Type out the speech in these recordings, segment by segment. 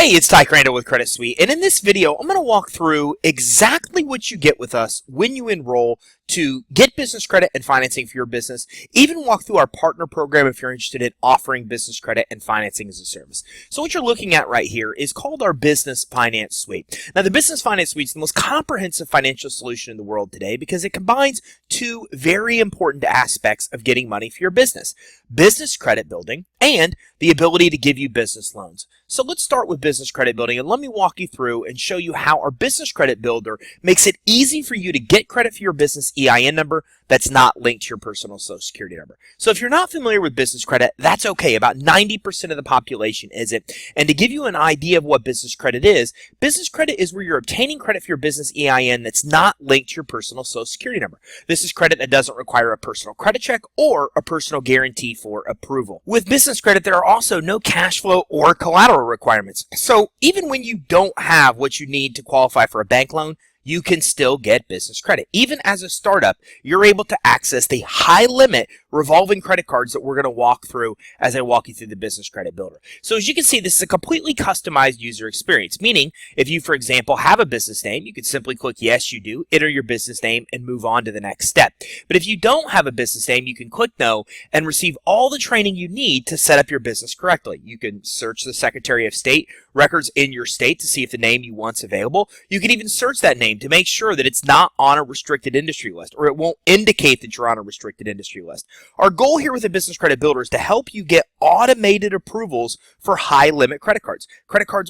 Hey, it's Ty Crandall with Credit Suite, and in this video, I'm going to walk through exactly what you get with us when you enroll to get business credit and financing for your business, even walk through our partner program if you're interested in offering business credit and financing as a service. So what you're looking at right here is called our Business Finance Suite. Now, the Business Finance Suite is the most comprehensive financial solution in the world today because it combines two very important aspects of getting money for your business: business credit building and the ability to give you business loans. So let's start with business credit building, and let me walk you through and show you how our business credit builder makes it easy for you to get credit for your business EIN number that's not linked to your personal Social Security number. So if you're not familiar with business credit, that's okay. About 90% of the population isn't. And to give you an idea of what business credit is where you're obtaining credit for your business EIN that's not linked to your personal Social Security number. This is credit that doesn't require a personal credit check or a personal guarantee for approval. With business credit, there are also no cash flow or collateral requirements. So even when you don't have what you need to qualify for a bank loan, you can still get business credit. Even as a startup, you're able to access the high limit revolving credit cards that we're going to walk through as I walk you through the business credit builder. So as you can see, this is a completely customized user experience, meaning if you, for example, have a business name, you could simply click yes, you do, enter your business name, and move on to the next step. But if you don't have a business name, you can click no and receive all the training you need to set up your business correctly. You can search the Secretary of State records in your state to see if the name you want's available. You can even search that name to make sure that it's not on a restricted industry list, or it won't indicate that you're on a restricted industry list. Our goal here with the Business Credit Builder is to help you get automated approvals for high limit credit cards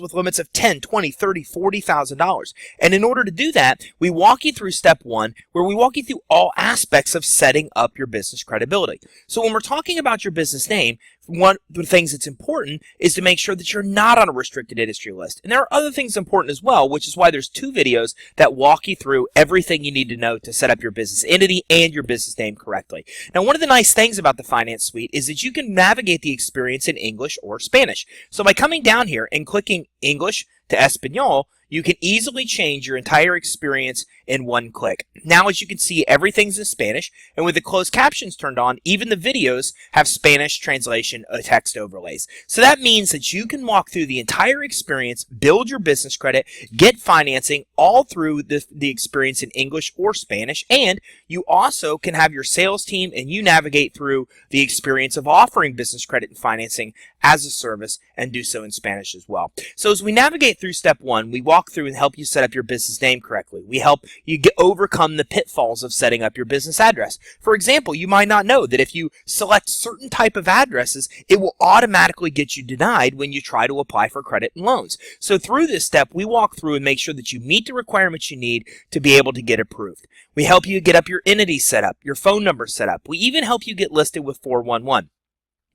with limits of $10, $20, $30, $40,000. And in order to do that, we walk you through step one, where we walk you through all aspects of setting up your business credibility. So when we're talking about your business name, one of the things that's important is to make sure that you're not on a restricted industry list. And there are other things important as well, which is why there's two videos that walk you through everything you need to know to set up your business entity and your business name correctly. Now, one of the nice things about the Finance Suite is that you can navigate the experience in English or Spanish. So by coming down here and clicking English to Espanol, you can easily change your entire experience in one click. Now, as you can see, everything's in Spanish, and with the closed captions turned on, even the videos have Spanish translation text overlays. So that means that you can walk through the entire experience, build your business credit, get financing all through the experience in English or Spanish, and you also can have your sales team and you navigate through the experience of offering business credit and financing as a service and do so in Spanish as well. So as we navigate through step one, we walk through and help you set up your business name correctly. We help you overcome the pitfalls of setting up your business address. For example, you might not know that if you select certain type of addresses, it will automatically get you denied when you try to apply for credit and loans. So through this step, we walk through and make sure that you meet the requirements you need to be able to get approved. We help you get up your entity set up, your phone number set up. We even help you get listed with 411.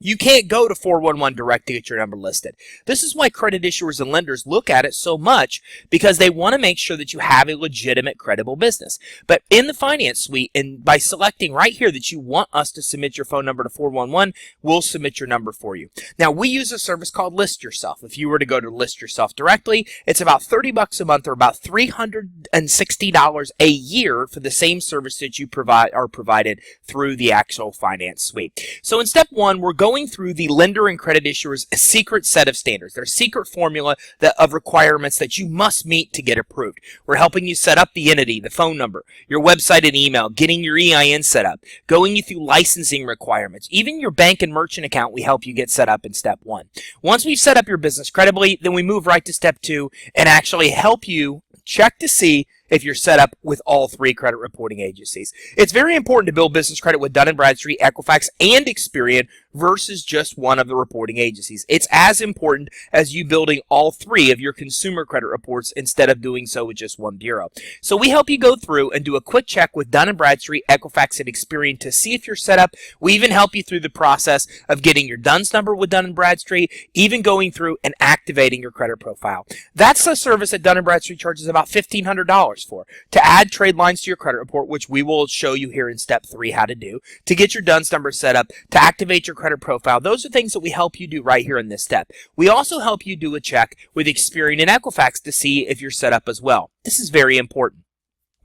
You can't go to 411 Direct to get your number listed. This is why credit issuers and lenders look at it so much, because they want to make sure that you have a legitimate, credible business. But in the Finance Suite, and by selecting right here that you want us to submit your phone number to 411, we'll submit your number for you. Now, we use a service called List Yourself. If you were to go to List Yourself directly, it's about $30 a month, or about $360 a year for the same service that you are provided through the actual Finance Suite. So in step one, we're going through the lender and credit issuer's secret set of standards, their secret formula of requirements that you must meet to get approved. We're helping you set up the entity, the phone number, your website and email, getting your EIN set up, going you through licensing requirements, even your bank and merchant account we help you get set up in step one. Once we've set up your business credibly, then we move right to step two and actually help you check to see if you're set up with all three credit reporting agencies. It's very important to build business credit with Dun & Bradstreet, Equifax, and Experian versus just one of the reporting agencies. It's as important as you building all three of your consumer credit reports instead of doing so with just one bureau. So we help you go through and do a quick check with Dun & Bradstreet, Equifax, and Experian to see if you're set up. We even help you through the process of getting your DUNS number with Dun & Bradstreet, even going through and activating your credit profile. That's a service that Dun & Bradstreet charges about $1,500 for. To add trade lines to your credit report, which we will show you here in step 3 how to do, to get your DUNS number set up, to activate your credit profile. Those are things that we help you do right here in this step. We also help you do a check with Experian and Equifax to see if you're set up as well. This is very important.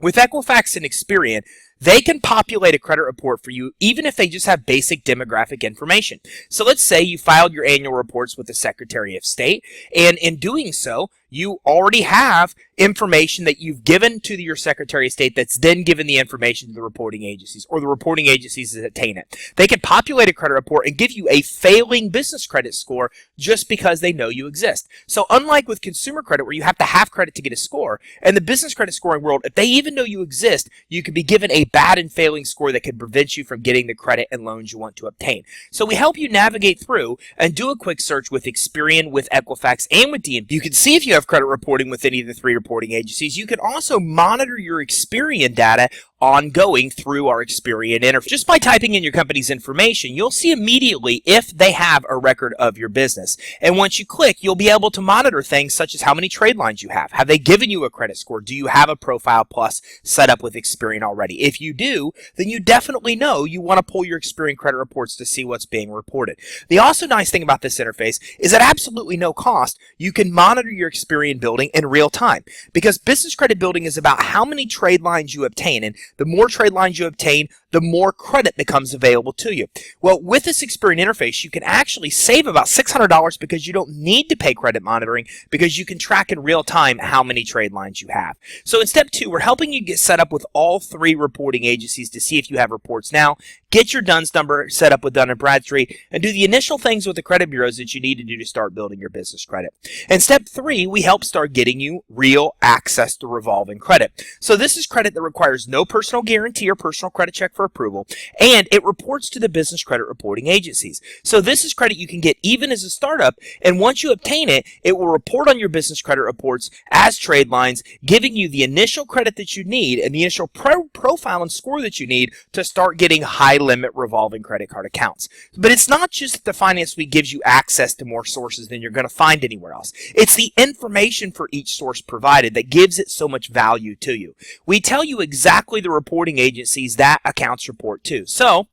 With Equifax and Experian, they can populate a credit report for you even if they just have basic demographic information. So let's say you filed your annual reports with the Secretary of State, and in doing so, you already have information that you've given to your Secretary of State that's then given the information to the reporting agencies, or the reporting agencies that attain it. They can populate a credit report and give you a failing business credit score just because they know you exist. So unlike with consumer credit, where you have to have credit to get a score, in the business credit scoring world, if they even know you exist, you could be given a bad and failing score that could prevent you from getting the credit and loans you want to obtain. So we help you navigate through and do a quick search with Experian, with Equifax, and with DMB. You can see if you have credit reporting with any of the 3 reporting agencies. You can also monitor your Experian data ongoing through our Experian interface. Just by typing in your company's information, you'll see immediately if they have a record of your business. And once you click, you'll be able to monitor things such as how many trade lines you have. Have they given you a credit score? Do you have a Profile Plus set up with Experian already? If you do, then you definitely know you want to pull your Experian credit reports to see what's being reported. The also nice thing about this interface is at absolutely no cost, you can monitor your Experian building in real time, because business credit building is about how many trade lines you obtain, and the more trade lines you obtain, the more credit becomes available to you. Well, with this Experian interface, you can actually save about $600 because you don't need to pay credit monitoring, because you can track in real time how many trade lines you have. So in step 2, we're helping you get set up with all 3 reporting agencies to see if you have reports now, get your DUNS number set up with Dun & Bradstreet, and do the initial things with the credit bureaus that you need to do to start building your business credit. In step 3, we help start getting you real access to revolving credit. So this is credit that requires no personal guarantee or personal credit check for approval, and it reports to the business credit reporting agencies. So this is credit you can get even as a startup, and once you obtain it, it will report on your business credit reports as trade lines, giving you the initial credit that you need and the initial profile and score that you need to start getting high-limit revolving credit card accounts. But it's not just that the Finance Suite gives you access to more sources than you're going to find anywhere else. It's the information for each source provided that gives it so much value to you. We tell you exactly the reporting agencies that accounts report to. So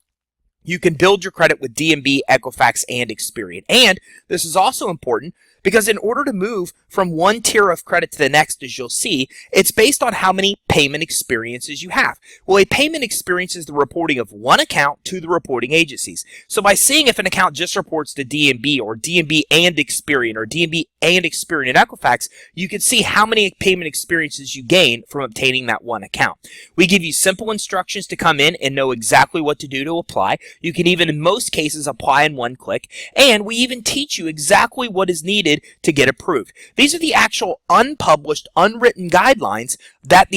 you can build your credit with DMB, Equifax, and Experian. And this is also important because in order to move from one tier of credit to the next, as you'll see, it's based on how many payment experiences you have. Well, a payment experience is the reporting of one account to the reporting agencies. So by seeing if an account just reports to DMB, or DMB and Experian, or DMB and Experian and Equifax, you can see how many payment experiences you gain from obtaining that one account. We give you simple instructions to come in and know exactly what to do to apply. You can even, in most cases, apply in one click, and we even teach you exactly what is needed to get approved. These are the actual unpublished, unwritten guidelines that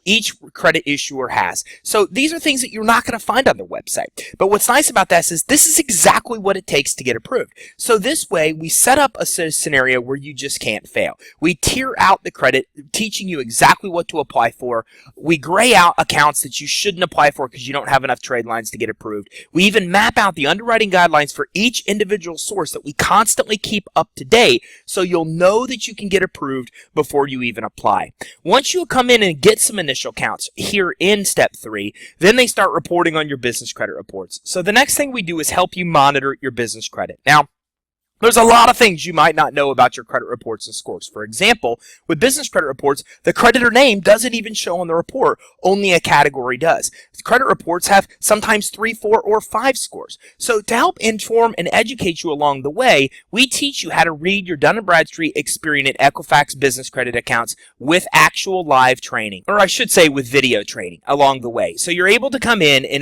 each credit issuer has. So these are things that you're not going to find on their website. But what's nice about this is exactly what it takes to get approved. So this way, we set up a scenario where you just can't fail. We tier out the credit, teaching you exactly what to apply for. We gray out accounts that you shouldn't apply for because you don't have enough trade lines to get approved. We even map out the underwriting guidelines for each individual source that we constantly keep up to date, so you'll know that you can get approved before you even apply. Once you come in and get some initial counts here in step 3, then they start reporting on your business credit reports. So the next thing we do is help you monitor your business credit. Now, there's a lot of things you might not know about your credit reports and scores. For example, with business credit reports, the creditor name doesn't even show on the report, only a category does. Credit reports have sometimes 3, 4, or 5 scores. So to help inform and educate you along the way, we teach you how to read your Dun & Bradstreet, Experian, and Equifax business credit accounts with actual live training, or I should say with video training along the way. So you're able to come in and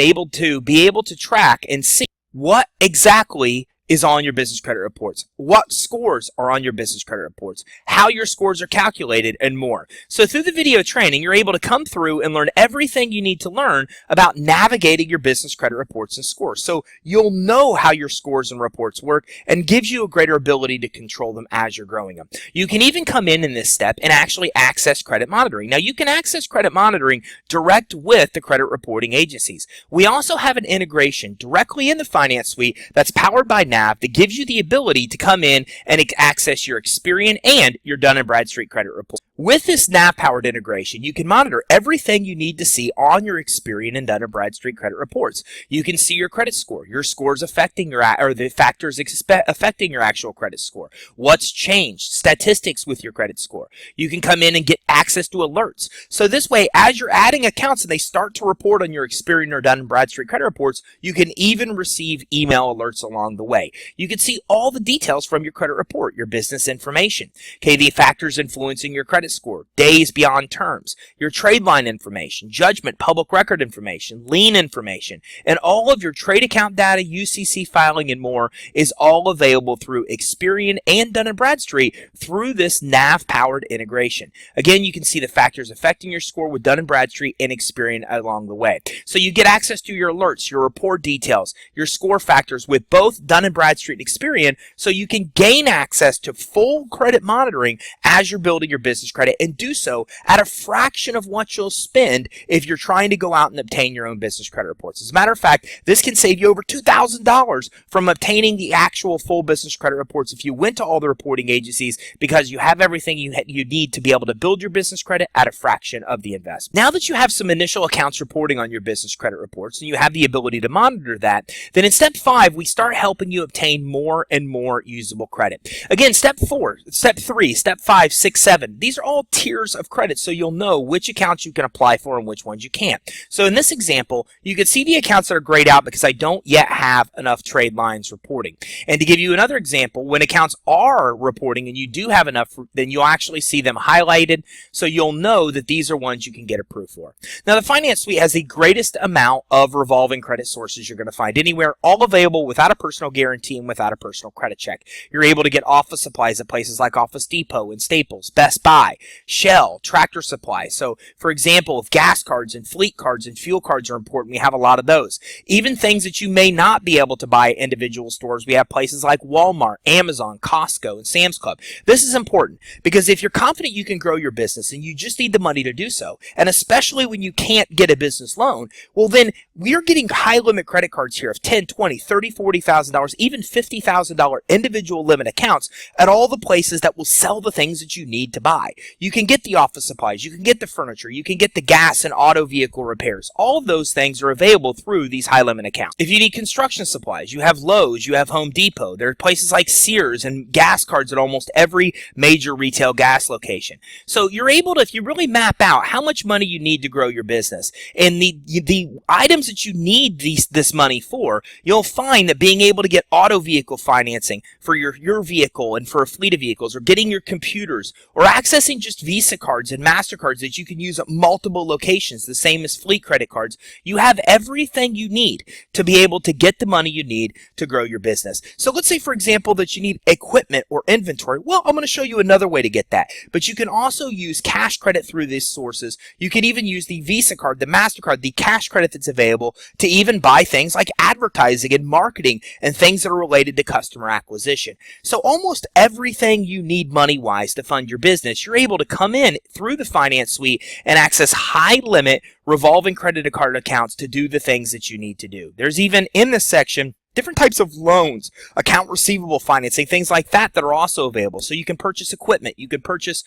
be able to track and see what exactly is on your business credit reports, what scores are on your business credit reports, how your scores are calculated, and more. So through the video training, you're able to come through and learn everything you need to learn about navigating your business credit reports and scores. So you'll know how your scores and reports work, and gives you a greater ability to control them as you're growing them. You can even come in this step and actually access credit monitoring. Now, you can access credit monitoring direct with the credit reporting agencies. We also have an integration directly in the Finance Suite that's powered by NAV that gives you the ability to come in and access your Experian and your Dun & Bradstreet credit report. With this nav-powered integration, you can monitor everything you need to see on your Experian and Dun & Bradstreet credit reports. You can see your credit score, your scores affecting the factors affecting your actual credit score, what's changed, statistics with your credit score. You can come in and get access to alerts. So this way, as you're adding accounts and they start to report on your Experian or Dun & Bradstreet credit reports, you can even receive email alerts along the way. You can see all the details from your credit report, your business information, okay, the factors influencing your credit score, days beyond terms, your trade line information, judgment, public record information, lien information, and all of your trade account data, UCC filing, and more is all available through Experian and Dun & Bradstreet through this nav-powered integration. Again, you can see the factors affecting your score with Dun & Bradstreet and Experian along the way. So you get access to your alerts, your report details, your score factors with both Dun & Bradstreet and Experian, so you can gain access to full credit monitoring as you're building your business credit, and do so at a fraction of what you'll spend if you're trying to go out and obtain your own business credit reports. As a matter of fact, this can save you over $2,000 from obtaining the actual full business credit reports if you went to all the reporting agencies, because you have everything you need to be able to build your business credit at a fraction of the investment. Now that you have some initial accounts reporting on your business credit reports and you have the ability to monitor that, then in step 5, we start helping you obtain more and more usable credit. Again, step 4, step 3, step 5, 6, 7, these are all tiers of credit, so you'll know which accounts you can apply for and which ones you can't. So in this example, you can see the accounts that are grayed out because I don't yet have enough trade lines reporting. And to give you another example, when accounts are reporting and you do have enough, then you'll actually see them highlighted, so you'll know that these are ones you can get approved for. Now, the Finance Suite has the greatest amount of revolving credit sources you're going to find anywhere, all available without a personal guarantee and without a personal credit check. You're able to get office supplies at places like Office Depot and Staples, Best Buy, Shell, Tractor Supply. So, for example, if gas cards and fleet cards and fuel cards are important, we have a lot of those. Even things that you may not be able to buy at individual stores, we have places like Walmart, Amazon, Costco, and Sam's Club. This is important because if you're confident you can grow your business and you just need the money to do so, and especially when you can't get a business loan, well then we're getting high limit credit cards here of $10, $20, $30, $40,000, even $50,000 individual limit accounts at all the places that will sell the things that you need to buy. You can get the office supplies, you can get the furniture, you can get the gas and auto vehicle repairs. All of those things are available through these high limit accounts. If you need construction supplies, you have Lowe's, you have Home Depot. There are places like Sears and gas cards at almost every major retail gas location. So you're able to, if you really map out how much money you need to grow your business and the items that you need this money for, you'll find that being able to get auto vehicle financing for your vehicle and for a fleet of vehicles, or getting your computers, or accessing just Visa cards and MasterCards that you can use at multiple locations, the same as fleet credit cards, you have everything you need to be able to get the money you need to grow your business. So let's say, for example, that you need equipment or inventory. Well, I'm going to show you another way to get that. But you can also use cash credit through these sources. You can even use the Visa card, the MasterCard, the cash credit that's available to even buy things like advertising and marketing and things that are related to customer acquisition. So almost everything you need money-wise to fund your business, you're able to come in through the Finance Suite and access high-limit revolving credit card accounts to do the things that you need to do. There's even in this section different types of loans, account receivable financing, things like that are also available. So you can purchase equipment, you can purchase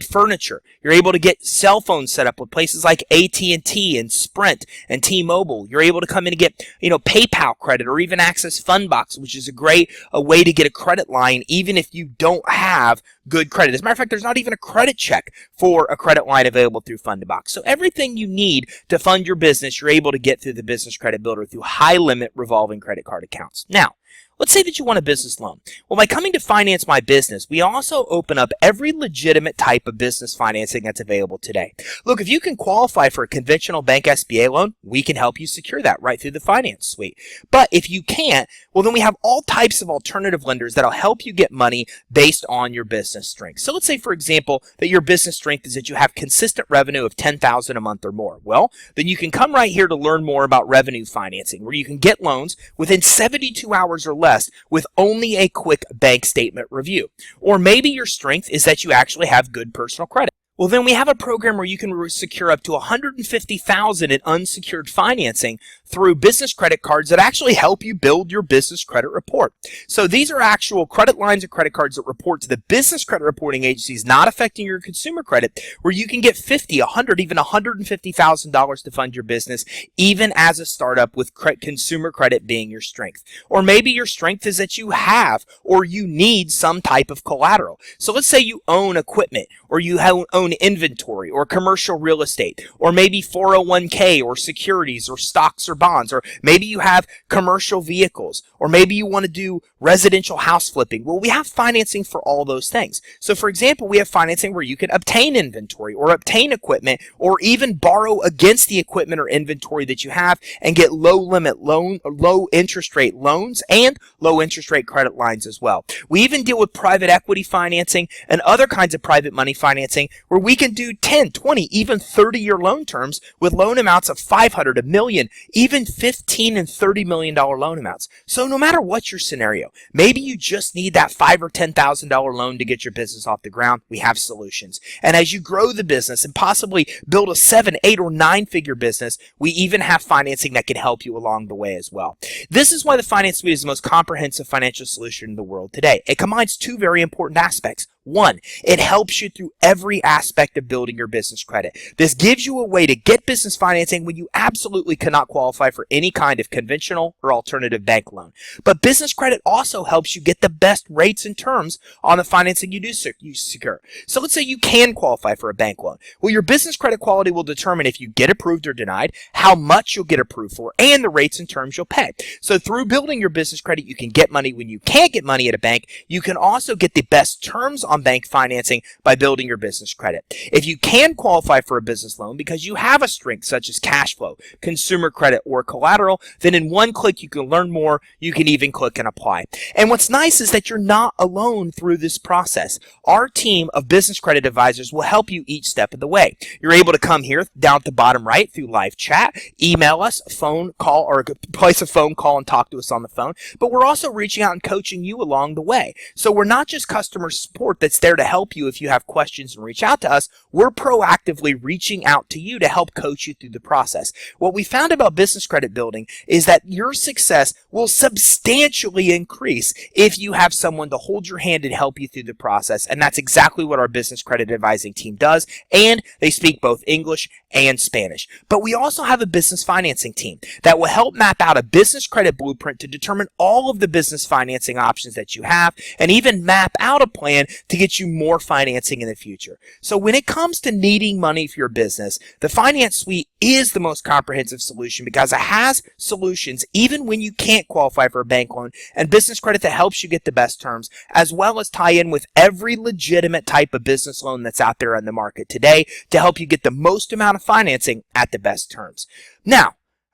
furniture. You're able to get cell phones set up with places like AT&T and Sprint and T-Mobile. You're able to come in and get, PayPal credit, or even access Fundbox, which is a great way to get a credit line even if you don't have good credit. As a matter of fact, there's not even a credit check for a credit line available through Fundbox. So everything you need to fund your business, you're able to get through the Business Credit Builder through high-limit revolving credit card accounts. Now, let's say that you want a business loan. Well, by coming to Finance My Business, we also open up every legitimate type of business financing that's available today. Look, if you can qualify for a conventional bank SBA loan, we can help you secure that right through the Finance Suite. But if you can't, well, then we have all types of alternative lenders that'll help you get money based on your business strength. So let's say, for example, that your business strength is that you have consistent revenue of $10,000 a month or more. Well, then you can come right here to learn more about revenue financing, where you can get loans within 72 hours or less with only a quick bank statement review. Or maybe your strength is that you actually have good personal credit. Well, then we have a program where you can secure up to $150,000 in unsecured financing through business credit cards that actually help you build your business credit report. So these are actual credit lines and credit cards that report to the business credit reporting agencies, not affecting your consumer credit, where you can get $50, $100, even $150,000 to fund your business, even as a startup, with consumer credit being your strength. Or maybe your strength is that you have or you need some type of collateral. So let's say you own equipment, or you own inventory or commercial real estate, or maybe 401k or securities or stocks or bonds, or maybe you have commercial vehicles, or maybe you want to do residential house flipping. Well, we have financing for all those things. So for example, we have financing where you can obtain inventory or obtain equipment, or even borrow against the equipment or inventory that you have and get low interest rate loans and low interest rate credit lines as well. We even deal with private equity financing and other kinds of private money financing, where we can do 10, 20, even 30-year loan terms with loan amounts of $500, $1 million, even $15 and $30 million loan amounts. So no matter what your scenario, maybe you just need that $5,000 or $10,000 loan to get your business off the ground. We have solutions. And as you grow the business and possibly build a 7, 8, or 9-figure business, we even have financing that can help you along the way as well. This is why the Finance Suite is the most comprehensive financial solution in the world today. It combines two very important aspects. One, it helps you through every aspect of building your business credit. This gives you a way to get business financing when you absolutely cannot qualify for any kind of conventional or alternative bank loan. But business credit also helps you get the best rates and terms on the financing you secure. So let's say you can qualify for a bank loan. Well, your business credit quality will determine if you get approved or denied, how much you'll get approved for, and the rates and terms you'll pay. So through building your business credit, you can get money when you can't get money at a bank. You can also get the best terms on bank financing by building your business credit. If you can qualify for a business loan because you have a strength such as cash flow, consumer credit, or collateral, then in one click you can learn more. You can even click and apply. And what's nice is that you're not alone through this process. Our team of business credit advisors will help you each step of the way. You're able to come here down at the bottom right through live chat, email us, phone call, or place a phone call and talk to us on the phone. But we're also reaching out and coaching you along the way. So we're not just customer support that's there to help you if you have questions and reach out to us. We're proactively reaching out to you to help coach you through the process. What we found about business credit building is that your success will substantially increase if you have someone to hold your hand and help you through the process. And that's exactly what our business credit advising team does. And they speak both English and Spanish. But we also have a business financing team that will help map out a business credit blueprint to determine all of the business financing options that you have, and even map out a plan to get you more financing in the future. So when it comes to needing money for your business, the Finance Suite is the most comprehensive solution because it has solutions even when you can't qualify for a bank loan, and business credit that helps you get the best terms, as well as tie in with every legitimate type of business loan that's out there on the market today to help you get the most amount of financing at the best terms. Now,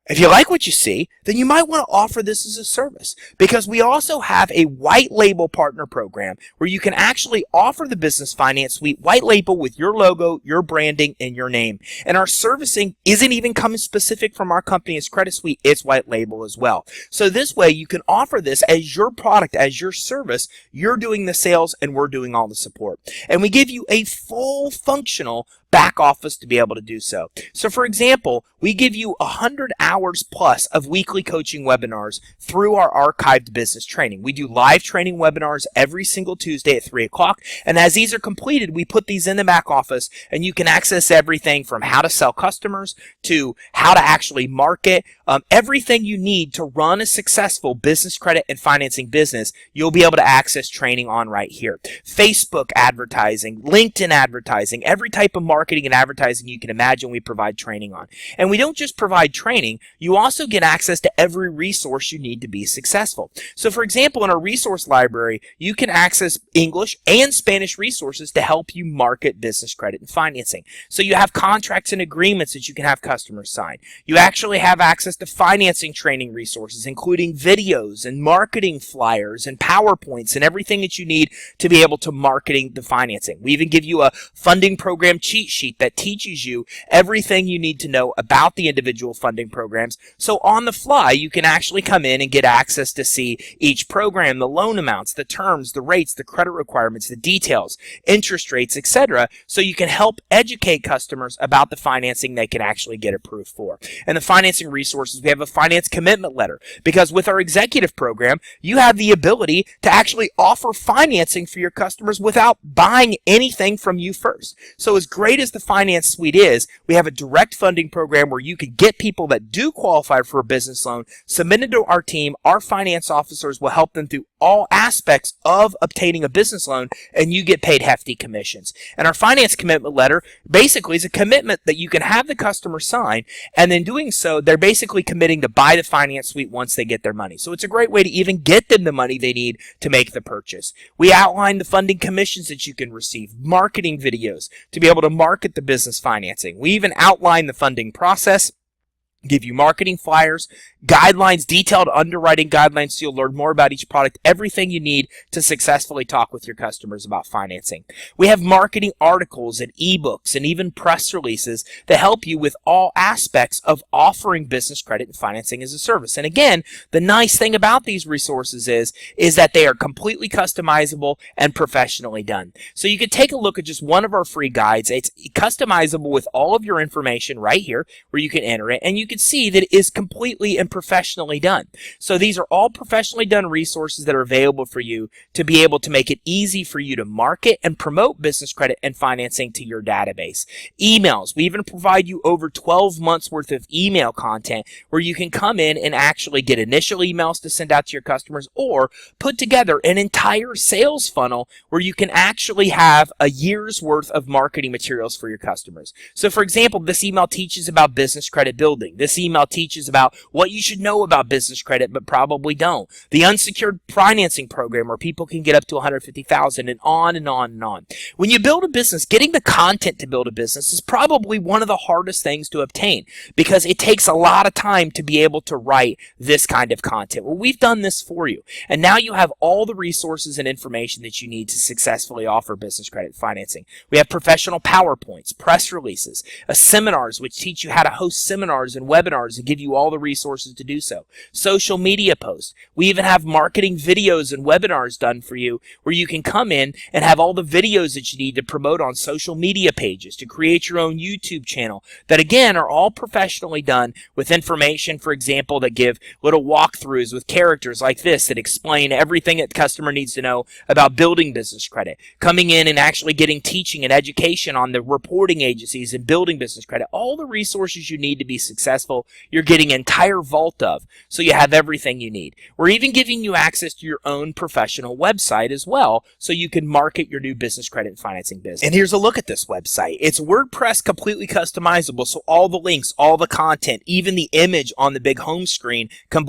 if you like what you see, then you might want to offer this as a service, because we also have a white label partner program where you can actually offer the Business Finance Suite white label with your logo, your branding, and your name. And our servicing isn't even coming specific from our company as Credit Suite, it's white label as well. So this way you can offer this as your product, as your service. You're doing the sales and we're doing all the support. And we give you a full functional back office to be able to do so. So for example, we give you 100 hours plus of weekly coaching webinars through our archived business training. We do live training webinars every single Tuesday at 3 o'clock. And as these are completed, we put these in the back office, and you can access everything from how to sell customers to how to actually market. Everything you need to run a successful business credit and financing business, you'll be able to access training on right here. Facebook advertising, LinkedIn advertising, every type of marketing and advertising you can imagine we provide training on. And we don't just provide training, you also get access to every resource you need to be successful. So for example, in our resource library, you can access English and Spanish resources to help you market business credit and financing. So you have contracts and agreements that you can have customers sign. You actually have access to financing training resources, including videos and marketing flyers and PowerPoints and everything that you need to be able to marketing the financing. We even give you a funding program cheat cheat sheet that teaches you everything you need to know about the individual funding programs. So on the fly, you can actually come in and get access to see each program, the loan amounts, the terms, the rates, the credit requirements, the details, interest rates, etc. So you can help educate customers about the financing they can actually get approved for. And the financing resources, we have a finance commitment letter, because with our executive program, you have the ability to actually offer financing for your customers without buying anything from you first. So as great as the finance suite is, we have a direct funding program where you can get people that do qualify for a business loan submitted to our team. Our finance officers will help them through all aspects of obtaining a business loan, and you get paid hefty commissions. And our finance commitment letter basically is a commitment that you can have the customer sign, and in doing so, they're basically committing to buy the finance suite once they get their money. So it's a great way to even get them the money they need to make the purchase. We outline the funding commissions that you can receive, marketing videos to be able to market the business financing. We even outline the funding process, give you marketing flyers, guidelines, detailed underwriting guidelines, so you'll learn more about each product, everything you need to successfully talk with your customers about financing. We have marketing articles and ebooks and even press releases that help you with all aspects of offering business credit and financing as a service. And again, the nice thing about these resources is that they are completely customizable and professionally done. So you can take a look at just one of our free guides. It's customizable with all of your information right here where you can enter it, and you can see that it is completely and professionally done. So these are all professionally done resources that are available for you to be able to make it easy for you to market and promote business credit and financing to your database. Emails. We even provide you over 12 months worth of email content where you can come in and actually get initial emails to send out to your customers, or put together an entire sales funnel where you can actually have a year's worth of marketing materials for your customers. So for example, this email teaches about business credit building. This email teaches about what you should know about business credit but probably don't. The unsecured financing program where people can get up to $150,000, and on and on and on. When you build a business, getting the content to build a business is probably one of the hardest things to obtain, because it takes a lot of time to be able to write this kind of content. Well, we've done this for you, and now you have all the resources and information that you need to successfully offer business credit financing. We have professional PowerPoints, press releases, seminars which teach you how to host seminars and webinars and give you all the resources to do so. Social media posts. We even have marketing videos and webinars done for you where you can come in and have all the videos that you need to promote on social media pages, to create your own YouTube channel that again are all professionally done with information, for example, that give little walkthroughs with characters like this that explain everything that the customer needs to know about building business credit. Coming in and actually getting teaching and education on the reporting agencies and building business credit. All the resources you need to be successful, you're getting an entire vault of, so you have everything you need. We're even giving you access to your own professional website as well, so you can market your new business credit and financing business. And here's a look at this website. It's WordPress completely customizable, so all the links, all the content, even the image on the big home screen can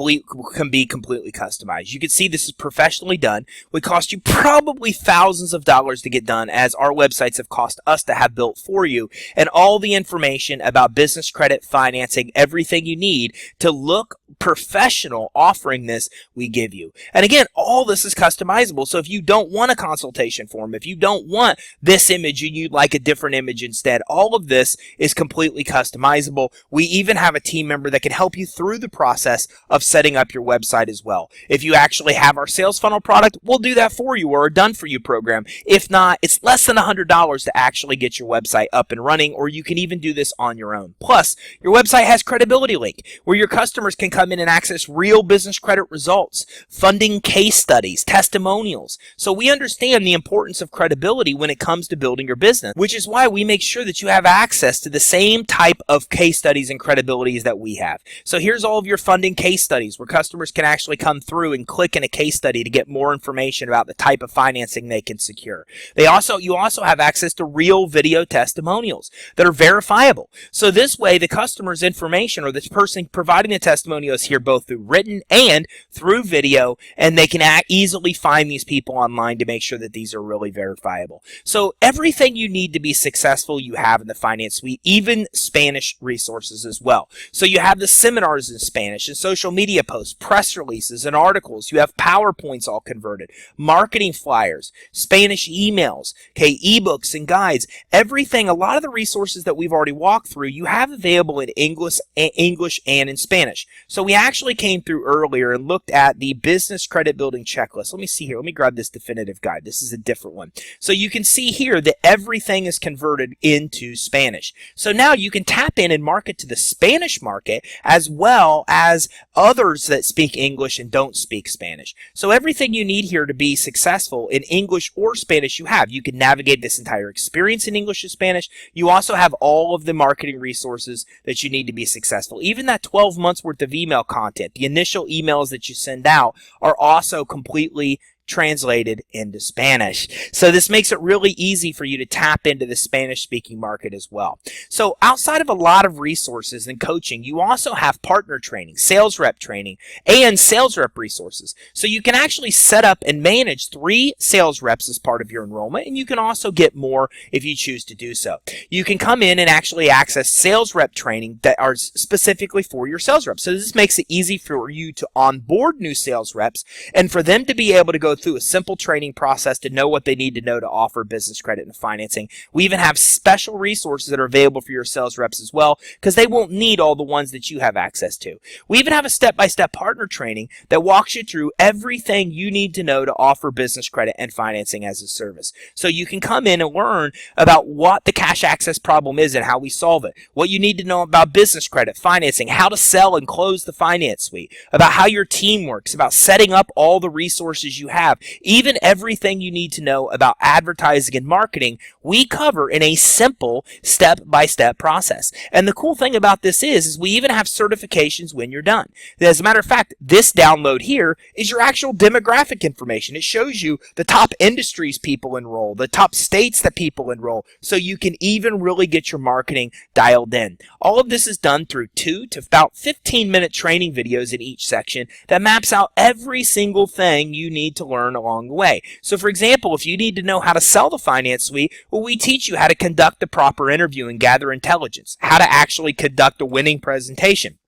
be completely customized. You can see this is professionally done. It would cost you probably thousands of dollars to get done, as our websites have cost us to have built for you, and all the information about business credit financing, everything you need to look professional offering this, we give you. And again, all this is customizable, so if you don't want a consultation form, if you don't want this image and you'd like a different image instead, all of this is completely customizable. We even have a team member that can help you through the process of setting up your website as well. If you actually have our sales funnel product, we'll do that for you, or a done for you program. If not, it's less than $100 to actually get your website up and running, or you can even do this on your own. Plus, your website has credibility link where your customers can come in and access real business credit results, funding case studies, testimonials. So we understand the importance of credibility when it comes to building your business, which is why we make sure that you have access to the same type of case studies and credibilities that we have. So here's all of your funding case studies where customers can actually come through and click in a case study to get more information about the type of financing they can secure. You also have access to real video testimonials that are verifiable. So this way, the customer's information information, or the person providing the testimonial is here both through written and through video, and they can easily find these people online to make sure that these are really verifiable. So everything you need to be successful you have in the Finance Suite, even Spanish resources as well. So you have the seminars in Spanish and social media posts, press releases and articles. You have PowerPoints all converted, marketing flyers, Spanish emails, okay, ebooks and guides, everything. A lot of the resources that we've already walked through, you have available in English and in Spanish. So we actually came through earlier and looked at the business credit building checklist. Let me see here. Let me grab this definitive guide. This is a different one. So you can see here that everything is converted into Spanish. So now you can tap in and market to the Spanish market as well as others that speak English and don't speak Spanish. So everything you need here to be successful in English or Spanish you have. You can navigate this entire experience in English or Spanish. You also have all of the marketing resources that you need to be successful. Even that 12 months worth of email content, the initial emails that you send out are also completely translated into Spanish. So this makes it really easy for you to tap into the Spanish-speaking market as well. So outside of a lot of resources and coaching, you also have partner training, sales rep training, and sales rep resources. So you can actually set up and manage 3 sales reps as part of your enrollment, and you can also get more if you choose to do so. You can come in and actually access sales rep training that are specifically for your sales reps. So this makes it easy for you to onboard new sales reps and for them to be able to go through a simple training process to know what they need to know to offer business credit and financing. We even have special resources that are available for your sales reps as well, because they won't need all the ones that you have access to. We even have a step-by-step partner training that walks you through everything you need to know to offer business credit and financing as a service. So you can come in and learn about what the cash access problem is and how we solve it, what you need to know about business credit, financing, how to sell and close the Finance Suite, about how your team works, about setting up all the resources you have, even everything you need to know about advertising and marketing, we cover in a simple step-by-step process. And the cool thing about this is we even have certifications when you're done. As a matter of fact, this download here is your actual demographic information. It shows you the top industries people enroll, the top states that people enroll, so you can even really get your marketing dialed in. All of this is done through 2 to about 15-minute training videos in each section that maps out every single thing you need to learn along the way. So for example, if you need to know how to sell the Finance Suite, well, we teach you how to conduct the proper interview and gather intelligence, how to actually conduct a winning presentation,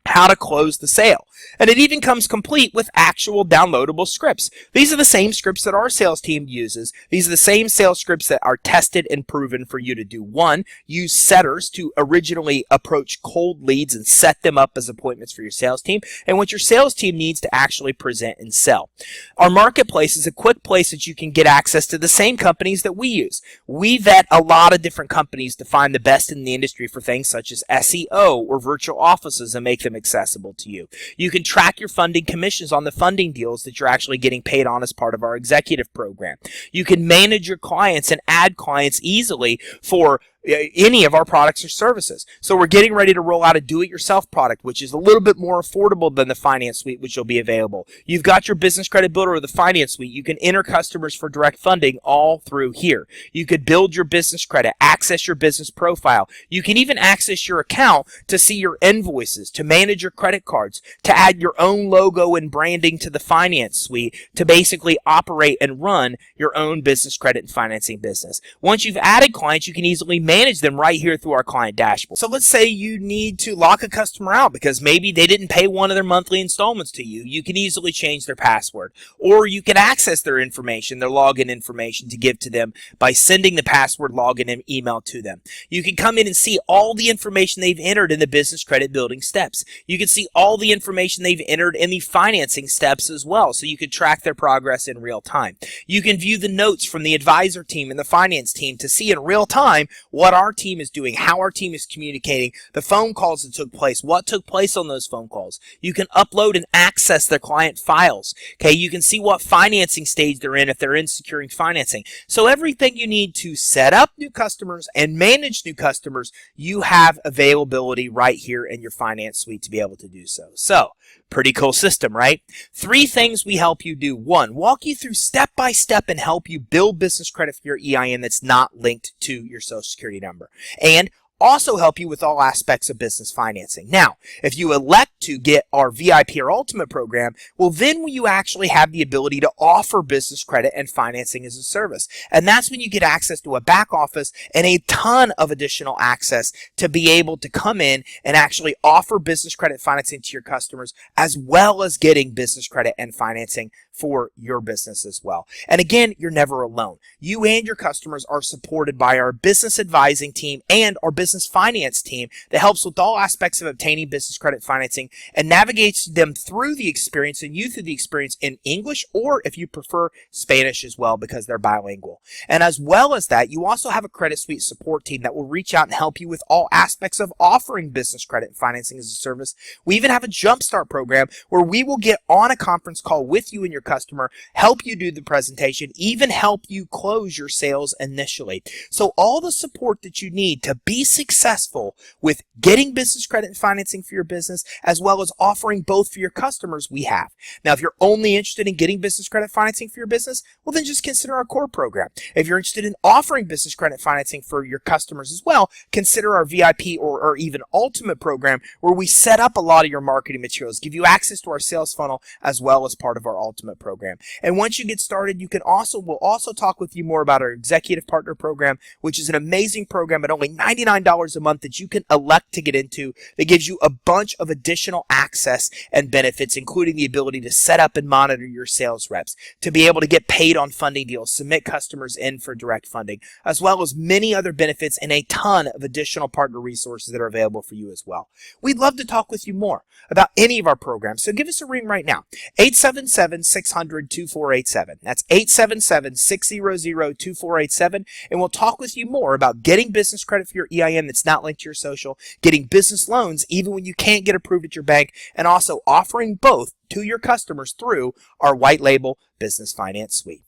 how to close the sale. And it even comes complete with actual downloadable scripts. These are the same scripts that our sales team uses. These are the same sales scripts that are tested and proven for you to do. 1, use setters to originally approach cold leads and set them up as appointments for your sales team, and what your sales team needs to actually present and sell. Our marketplace is a quick place that you can get access to the same companies that we use. We vet a lot of different companies to find the best in the industry for things such as SEO or virtual offices and make them accessible to you. You can track your funding commissions on the funding deals that you're actually getting paid on as part of our executive program. You can manage your clients and add clients easily for any of our products or services. So we're getting ready to roll out a do-it-yourself product, which is a little bit more affordable than the Finance Suite, which will be available. You've got your Business Credit Builder or the Finance Suite. You can enter customers for direct funding all through here. You could build your business credit, access your business profile. You can even access your account to see your invoices, to manage your credit cards, to add your own logo and branding to the Finance Suite, to basically operate and run your own business credit and financing business. Once you've added clients, you can easily manage them right here through our client dashboard. So let's say you need to lock a customer out because maybe they didn't pay one of their monthly installments to you. You can easily change their password, or you can access their information, their login information, to give to them by sending the password, login, and email to them. You can come in and see all the information they've entered in the business credit building steps. You can see all the information they've entered in the financing steps as well, so you can track their progress in real time. You can view the notes from the advisor team and the finance team to see in real time what our team is doing, how our team is communicating, the phone calls that took place, what took place on those phone calls. You can upload and access their client files. Okay, you can see what financing stage they're in if they're in securing financing. So everything you need to set up new customers and manage new customers, you have availability right here in your Finance Suite to be able to do so. So, pretty cool system, right? 3 things we help you do. 1, walk you through step by step and help you build business credit for your EIN that's not linked to your Social Security number. And also help you with all aspects of business financing. Now, if you elect to get our VIP or Ultimate program, well, then you actually have the ability to offer business credit and financing as a service. And that's when you get access to a back office and a ton of additional access to be able to come in and actually offer business credit financing to your customers, as well as getting business credit and financing for your business as well. And again, you're never alone. You and your customers are supported by our business advising team and our business finance team that helps with all aspects of obtaining business credit financing and navigates them through the experience and you through the experience in English, or if you prefer, Spanish as well, because they're bilingual. And as well as that, you also have a Credit Suite support team that will reach out and help you with all aspects of offering business credit and financing as a service. We even have a Jumpstart program where we will get on a conference call with you and your customer, help you do the presentation, even help you close your sales initially. So all the support that you need to be successful with getting business credit and financing for your business, as well as offering both for your customers, we have. Now, if you're only interested in getting business credit financing for your business, well, then just consider our core program. If you're interested in offering business credit financing for your customers as well, consider our VIP or even Ultimate program, where we set up a lot of your marketing materials, give you access to our sales funnel, as well as part of our Ultimate program. And once you get started, we'll also talk with you more about our Executive Partner program, which is an amazing program at only $99 a month that you can elect to get into, that gives you a bunch of additional access and benefits, including the ability to set up and monitor your sales reps, to be able to get paid on funding deals, submit customers in for direct funding, as well as many other benefits and a ton of additional partner resources that are available for you as well. We'd love to talk with you more about any of our programs, so give us a ring right now, 877-600-2487. That's 877-600-2487, and we'll talk with you more about getting business credit for your EIN that's not linked to your social, getting business loans even when you can't get approved at your bank, and also offering both to your customers through our white label business finance suite.